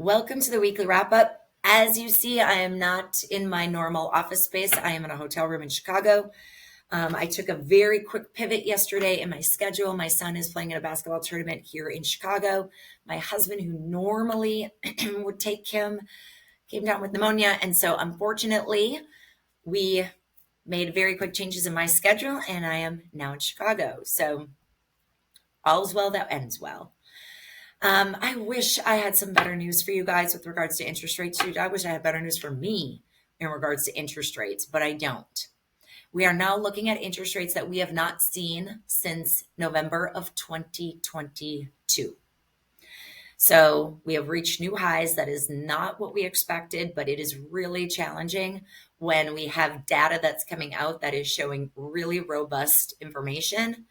Welcome to the weekly wrap up. As you see, I am not in my normal office space. I am in a hotel room in Chicago. I took a very quick pivot yesterday in my schedule. My son is playing in a basketball tournament here in Chicago. My husband, who normally would take him, came down with pneumonia. And so, unfortunately, we made very quick changes in my schedule, and I am now in Chicago. So, all's well that ends well. I wish I had some better news for you guys with regards to interest rates. Dude, I wish I had better news for me in regards to interest rates, but I don't. We are now looking at interest rates that we have not seen since November of 2022. So we have reached new highs. That is not what we expected, but it is really challenging when we have data that's coming out that is showing really robust information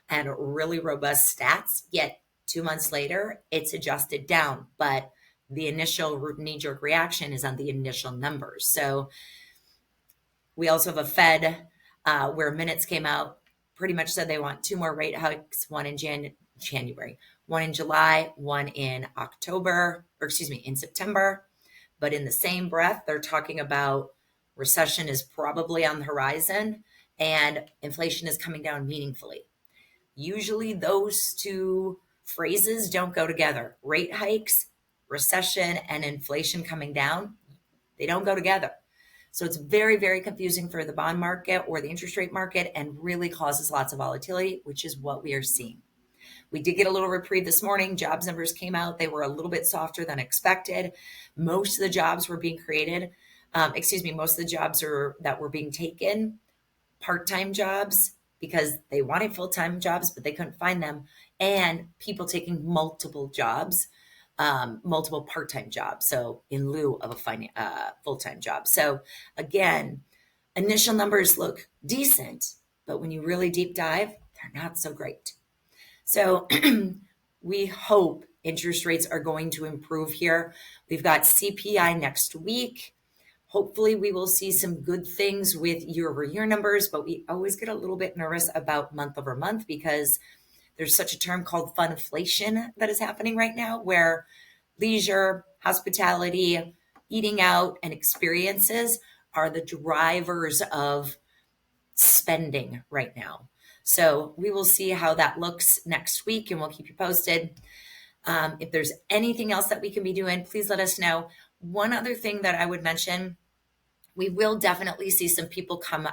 and really robust stats, yet 2 months later, it's adjusted down. But the initial knee-jerk reaction is on the initial numbers. So we also have a Fed where minutes came out, pretty much said they want two more rate hikes, one in January, one in July, one in in September. But in the same breath, they're talking about recession is probably on the horizon and inflation is coming down meaningfully. Usually those two phrases don't go together. Rate hikes, recession, and inflation coming down, they don't go together. So it's very, very confusing for the bond market or the interest rate market and really causes lots of volatility, which is what we are seeing. We did get a little reprieve this morning. Jobs numbers came out. They were a little bit softer than expected. Most of the jobs were being created. Most of the jobs that were being taken, part-time jobs, because they wanted full-time jobs, but they couldn't find them, and people taking multiple jobs, multiple part-time jobs, so in lieu of a full-time job. So again, initial numbers look decent, but when you really deep dive, they're not so great. So we hope interest rates are going to improve here. We've got CPI next week. Hopefully we will see some good things with year-over-year numbers, but we always get a little bit nervous about month-over-month because there's such a term called funflation that is happening right now, where leisure, hospitality, eating out, and experiences are the drivers of spending right now. So we will see how that looks next week, and we'll keep you posted. If there's anything else that we can be doing, please let us know. One other thing that I would mention, we will definitely see some people come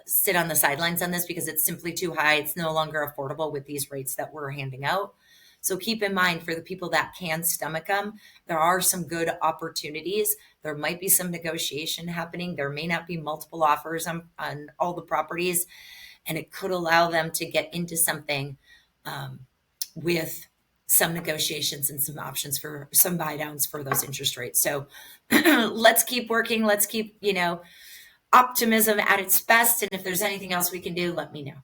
sit on the sidelines on this because it's simply too high. It's no longer affordable with these rates that we're handing out. So keep in mind, for the people that can stomach them, there are some good opportunities. There might be some negotiation happening. There may not be multiple offers on all the properties, and it could allow them to get into something with some negotiations and some options for some buy downs for those interest rates. So let's keep working. Let's keep, optimism at its best. And if there's anything else we can do, let me know.